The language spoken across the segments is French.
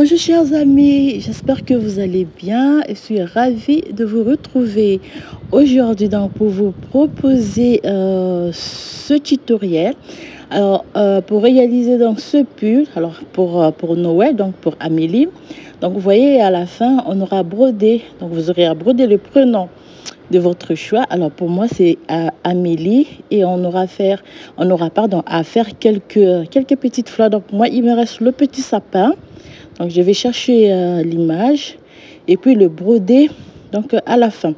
Bonjour chers amis, j'espère que vous allez bien et je suis ravie de vous retrouver aujourd'hui donc pour vous proposer ce tutoriel. Alors pour réaliser donc ce pull, alors pour Noël, donc pour Amélie, donc vous voyez à la fin on aura brodé, donc vous aurez à broder le prénom de votre choix. Alors pour moi c'est Amélie et on aura à faire quelques petites fleurs. Donc moi il me reste le petit sapin. Donc je vais chercher l'image et puis le broder donc à la fin.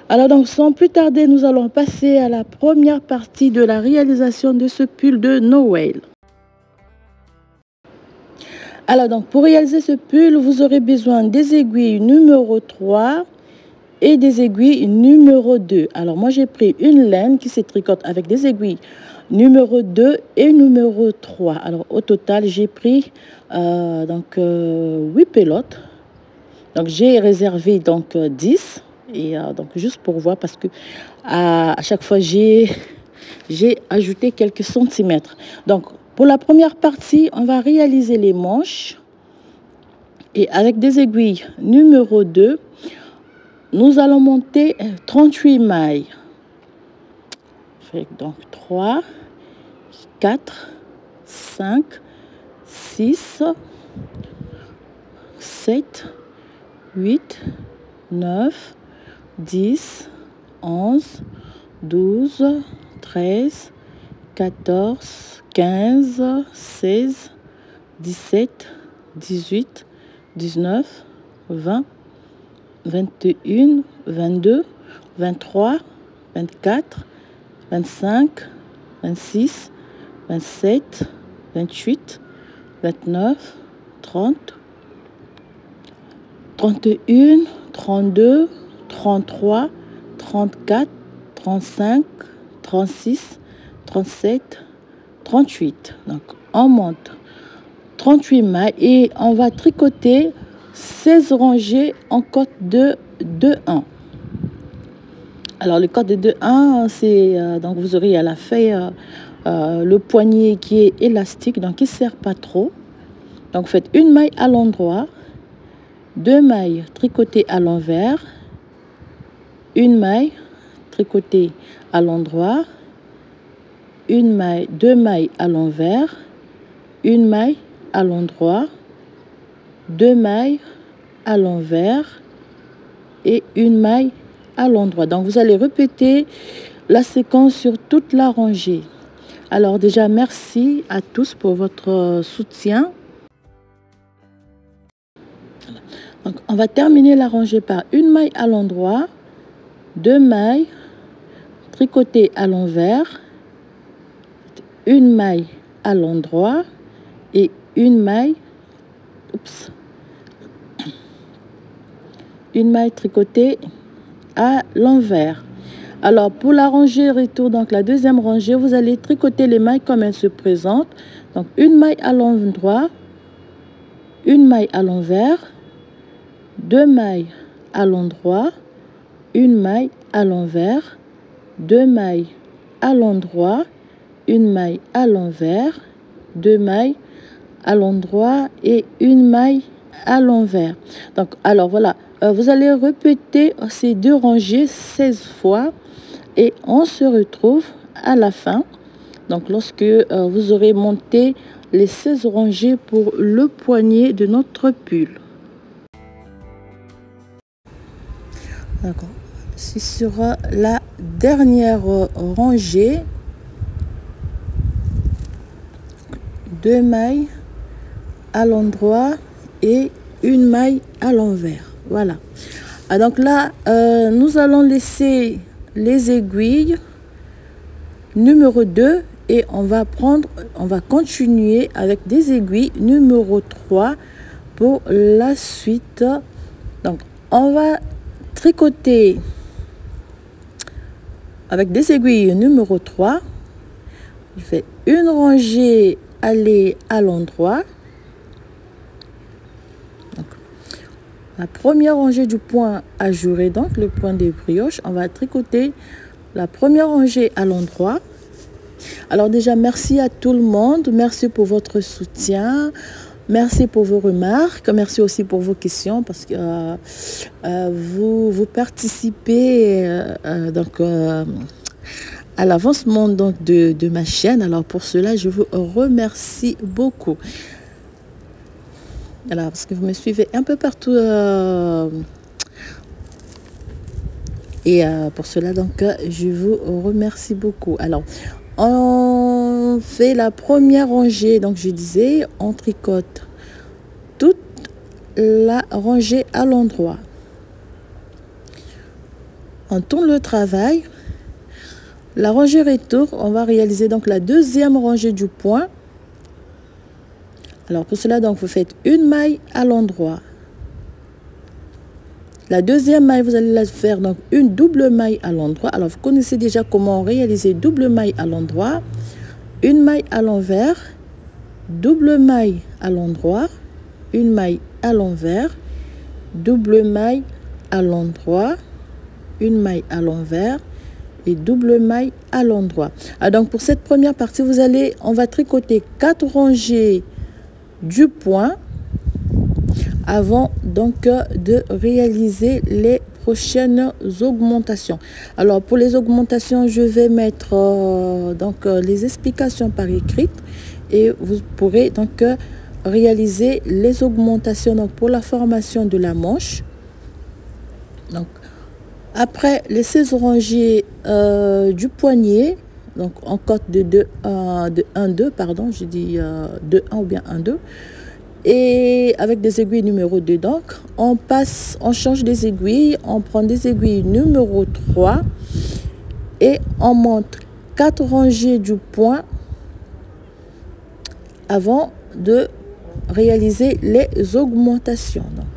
Alors donc sans plus tarder, nous allons passer à la première partie de la réalisation de ce pull de Noël. Alors donc pour réaliser ce pull, vous aurez besoin des aiguilles numéro 3 et des aiguilles numéro 2. Alors moi j'ai pris une laine qui se tricote avec des aiguilles numéro 2 et numéro 3. Alors au total j'ai pris 8 pelotes. Donc j'ai réservé donc 10 et donc juste pour voir parce que à chaque fois j'ai ajouté quelques centimètres. Donc pour la première partie on va réaliser les manches et avec des aiguilles numéro 2 nous allons monter 38 mailles. Donc 3, 4, 5, 6, 7, 8, 9, 10, 11, 12, 13, 14, 15, 16, 17, 18, 19, 20, 21, 22, 23, 24, 25, 26, 27, 28, 29, 30, 31, 32, 33, 34, 35, 36, 37, 38. Donc on monte 38 mailles et on va tricoter 16 rangées en côte de 2-1. Alors le côte de 2-1, c'est donc vous aurez à la fin le poignet qui est élastique, donc il ne sert pas trop. Donc faites une maille à l'endroit, 2 mailles tricotées à l'envers, une maille tricotée à l'endroit, une maille, 2 mailles à l'envers, une maille à l'endroit, 2 mailles à l'envers et une maille à l'endroit. Donc vous allez répéter la séquence sur toute la rangée. Alors déjà merci à tous pour votre soutien. Donc on va terminer la rangée par une maille à l'endroit, 2 mailles tricotées à l'envers, une maille à l'endroit et une maille tricotée à l'envers. Alors pour la rangée retour, donc la deuxième rangée, vous allez tricoter les mailles comme elles se présentent. Donc une maille à l'endroit, une maille à l'envers, 2 mailles à l'endroit, une maille à l'envers, 2 mailles à l'endroit, une maille à l'envers, 2 mailles à l'endroit et une maille à l'envers. Donc alors voilà, vous allez répéter ces deux rangées 16 fois et on se retrouve à la fin. Donc lorsque vous aurez monté les 16 rangées pour le poignet de notre pull. D'accord. Ce sera la dernière rangée. 2 mailles à l'endroit et une maille à l'envers. Voilà. Donc là, nous allons laisser les aiguilles numéro 2 et on va continuer avec des aiguilles numéro 3 pour la suite. Donc on va tricoter avec des aiguilles numéro 3. Je fais une rangée aller à l'endroit. La première rangée du point ajouré, donc le point des brioches, on va tricoter la première rangée à l'endroit. Alors déjà merci à tout le monde, merci pour votre soutien. Merci pour vos remarques. Merci aussi pour vos questions parce que vous participez à l'avancement donc de ma chaîne. Alors pour cela, je vous remercie beaucoup. Alors parce que vous me suivez un peu partout et pour cela donc je vous remercie beaucoup. Alors on fait la première rangée, donc je disais on tricote toute la rangée à l'endroit, on tourne le travail, la rangée retour, on va réaliser donc la deuxième rangée du point. Alors pour cela donc vous faites une maille à l'endroit, la deuxième maille vous allez la faire donc une double maille à l'endroit. Alors vous connaissez déjà comment réaliser double maille à l'endroit, une maille à l'envers, double maille à l'endroit, une maille à l'envers, double maille à l'endroit, une maille à l'envers et double maille à l'endroit. Donc pour cette première partie on va tricoter 4 rangées du point avant donc de réaliser les prochaines augmentations. Alors pour les augmentations, je vais mettre les explications par écrit et vous pourrez donc réaliser les augmentations donc pour la formation de la manche. Donc après les 16 rangées du poignet, donc en cote de 1-2, pardon, je dis 2-1 ou bien 1-2, et avec des aiguilles numéro 2, donc on change des aiguilles, on prend des aiguilles numéro 3 et on monte 4 rangées du point avant de réaliser les augmentations. Donc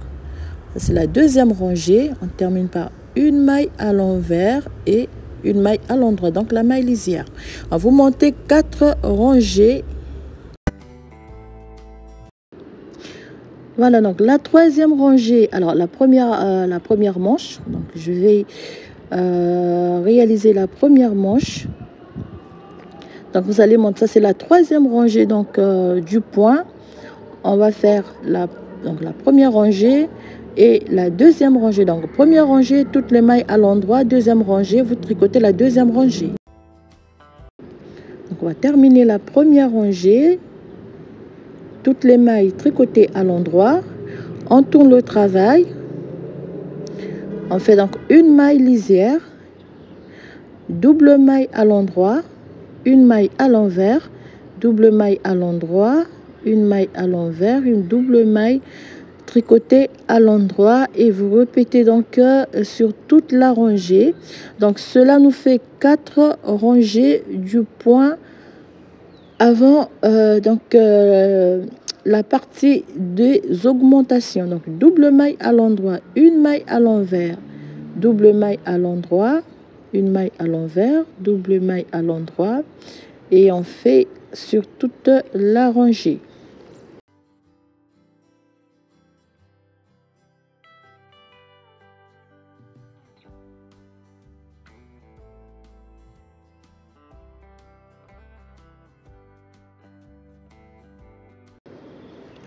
c'est la deuxième rangée, on termine par une maille à l'envers et une maille à l'endroit, donc la maille lisière. Vous montez 4 rangées. Voilà, donc la troisième rangée, alors la première manche, donc je vais réaliser la première manche. Donc vous allez monter, ça c'est la troisième rangée donc du point. On va faire la première rangée et la deuxième rangée. Donc première rangée, toutes les mailles à l'endroit, deuxième rangée, vous tricotez la deuxième rangée. Donc on va terminer la première rangée, toutes les mailles tricotées à l'endroit, on tourne le travail, on fait donc une maille lisière, double maille à l'endroit, une maille à l'envers, double maille à l'endroit, une maille à l'envers, une double maille tricotée à l'endroit et vous répétez donc sur toute la rangée. Donc cela nous fait 4 rangées du point avant la partie des augmentations. Donc double maille à l'endroit, une maille à l'envers, double maille à l'endroit, une maille à l'envers, double maille à l'endroit et on fait sur toute la rangée.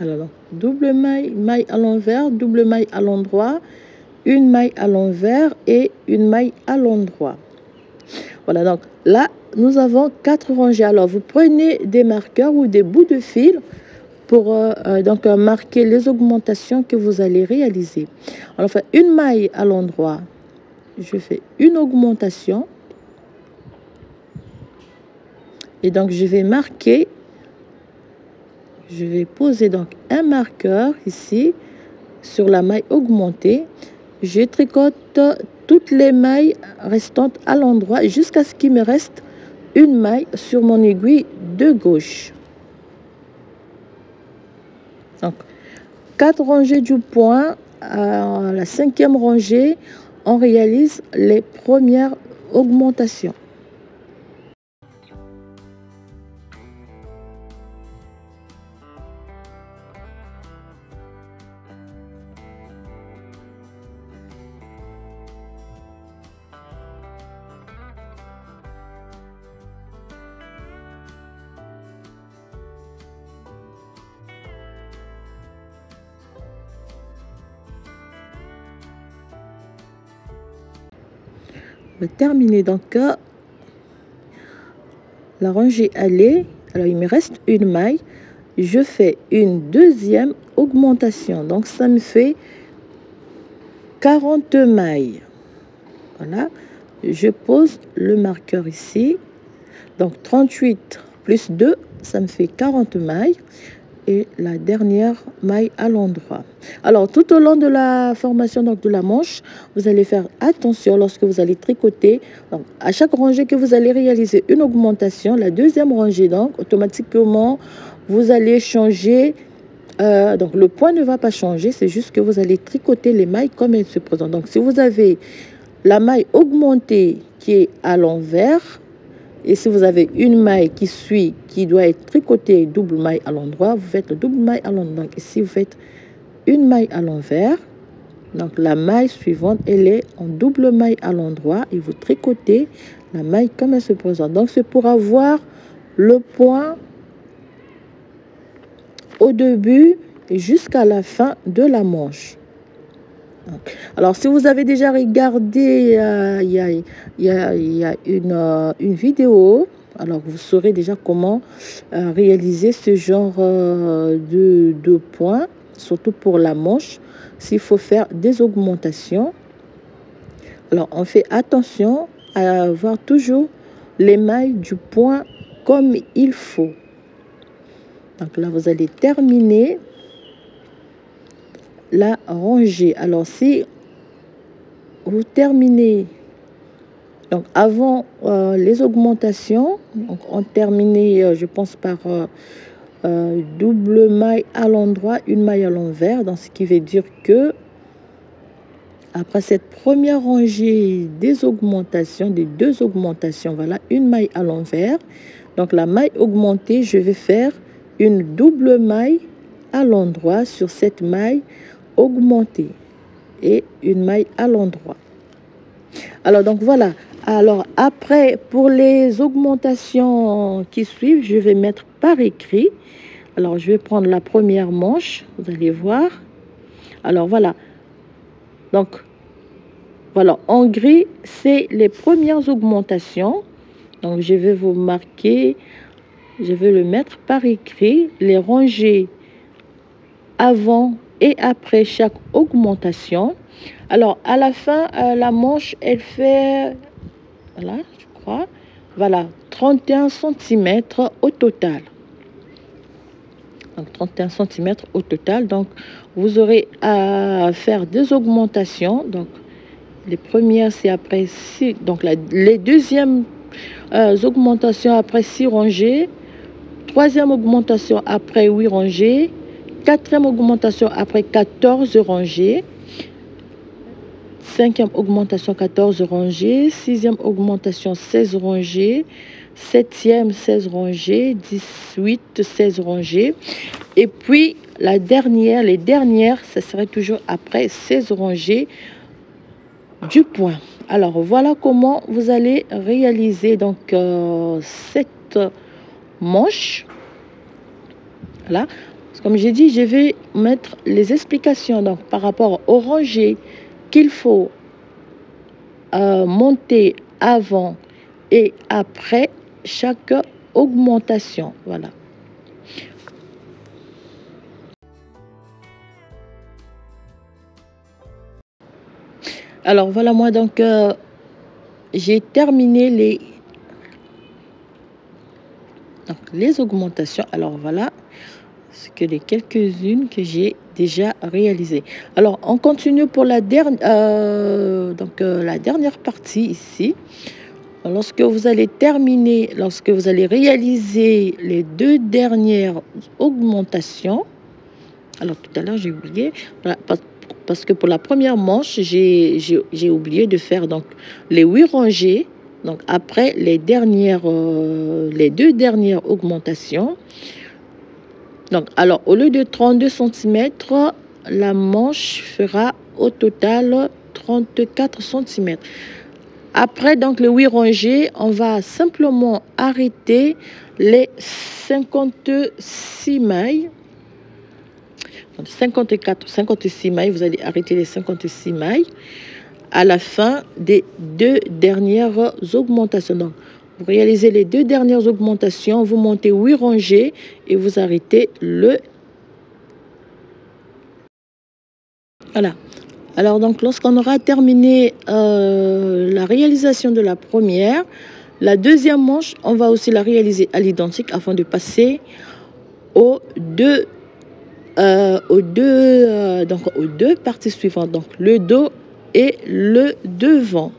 Alors double maille, maille à l'envers, double maille à l'endroit, une maille à l'envers et une maille à l'endroit. Voilà, donc là nous avons 4 rangées. Alors vous prenez des marqueurs ou des bouts de fil pour marquer les augmentations que vous allez réaliser. Alors enfin une maille à l'endroit, je fais une augmentation et donc je vais marquer. Je vais poser donc un marqueur ici sur la maille augmentée. Je tricote toutes les mailles restantes à l'endroit jusqu'à ce qu'il me reste une maille sur mon aiguille de gauche. Donc 4 rangées du point, à la 5e rangée, on réalise les premières augmentations. On va terminer donc la rangée allée. Alors il me reste une maille, je fais une deuxième augmentation, donc ça me fait 40 mailles. Voilà, je pose le marqueur ici, donc 38 plus 2, ça me fait 40 mailles, et la dernière maille à l'endroit. Alors tout au long de la formation donc de la manche, vous allez faire attention lorsque vous allez tricoter. Donc, à chaque rangée que vous allez réaliser une augmentation, la deuxième rangée donc automatiquement vous allez changer. Donc le point ne va pas changer, c'est juste que vous allez tricoter les mailles comme elles se présentent. Donc si vous avez la maille augmentée qui est à l'envers, et si vous avez une maille qui suit, qui doit être tricotée double maille à l'endroit, vous faites le double maille à l'endroit. Donc ici, vous faites une maille à l'envers. Donc la maille suivante, elle est en double maille à l'endroit et vous tricotez la maille comme elle se présente. Donc c'est pour avoir le point au début et jusqu'à la fin de la manche. Alors, si vous avez déjà regardé, il y a une vidéo, alors vous saurez déjà comment réaliser ce genre de points, surtout pour la manche, s'il faut faire des augmentations. Alors, on fait attention à avoir toujours les mailles du point comme il faut. Donc là, vous allez terminer la rangée. Alors, si vous terminez, donc avant les augmentations, donc on terminait, je pense, par double maille à l'endroit, une maille à l'envers, donc ce qui veut dire que après cette première rangée des augmentations, des deux augmentations, voilà, une maille à l'envers. Donc la maille augmentée, je vais faire une double maille à l'endroit sur cette maille augmentée et une maille à l'endroit. Alors donc voilà. Alors après, pour les augmentations qui suivent, je vais mettre par écrit. Alors je vais prendre la première manche, vous allez voir. Alors voilà. Donc voilà, en gris, c'est les premières augmentations. Donc je vais vous marquer, je vais le mettre par écrit, les rangées avant et après chaque augmentation. Alors à la fin, la manche, elle fait, voilà, je crois, voilà, 31 cm au total. Donc 31 cm au total. Donc vous aurez à faire deux augmentations. Donc les premières, c'est après 6, donc les deuxièmes augmentations après 6 rangées, troisième augmentation après 8 rangées, quatrième augmentation après 14 rangées, cinquième augmentation 14 rangées, sixième augmentation 16 rangées, septième 16 rangées, 18 16 rangées, et puis la dernière, les dernières, ce serait toujours après 16 rangées du point. Alors voilà comment vous allez réaliser donc cette manche. Voilà, comme j'ai dit, je vais mettre les explications donc par rapport aux rangées qu'il faut monter avant et après chaque augmentation. Voilà. Alors voilà, moi donc j'ai terminé les augmentations. Alors voilà ce que les quelques-unes que j'ai déjà réalisées. Alors on continue pour la dernière la dernière partie ici. Lorsque vous allez terminer, lorsque vous allez réaliser les deux dernières augmentations. Alors tout à l'heure j'ai oublié, voilà, parce que pour la première manche j'ai oublié de faire donc les 8 rangées. Donc après les deux dernières augmentations. Donc alors au lieu de 32 cm, la manche fera au total 34 cm. Après donc les 8 rangées, on va simplement arrêter les 56 mailles. 54, 56 mailles, vous allez arrêter les 56 mailles. à la fin des 2 dernières augmentations. Donc, vous réalisez les 2 dernières augmentations, vous montez 8 rangées et vous arrêtez le... Voilà. Alors, donc, lorsqu'on aura terminé la réalisation de la première, la deuxième manche, on va aussi la réaliser à l'identique afin de passer aux deux, donc aux 2 parties suivantes, donc le dos et le devant.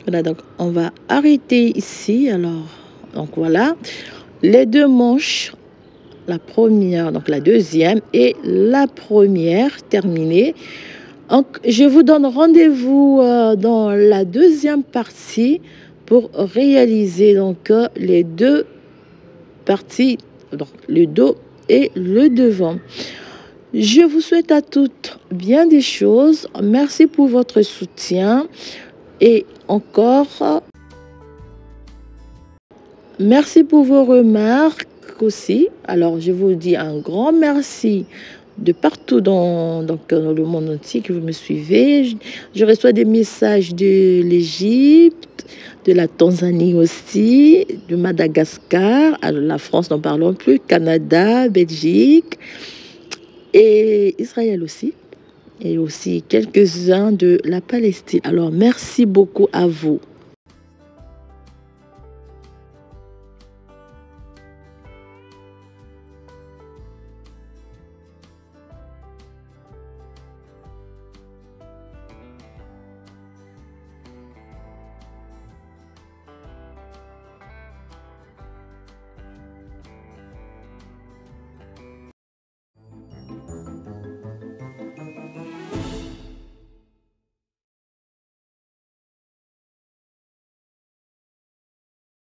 Voilà, donc on va arrêter ici. Alors, donc voilà, les 2 manches, la première, donc la deuxième et la première terminée. Donc, je vous donne rendez-vous dans la deuxième partie pour réaliser donc les 2 parties, donc le dos et le devant. Je vous souhaite à toutes bien des choses. Merci pour votre soutien et encore merci pour vos remarques aussi. Alors, je vous dis un grand merci de partout dans le monde entier que vous me suivez. Je reçois des messages de l'Égypte, de la Tanzanie aussi, de Madagascar, alors la France n'en parlons plus, Canada, Belgique et Israël aussi. Et aussi quelques-uns de la Palestine. Alors, merci beaucoup à vous.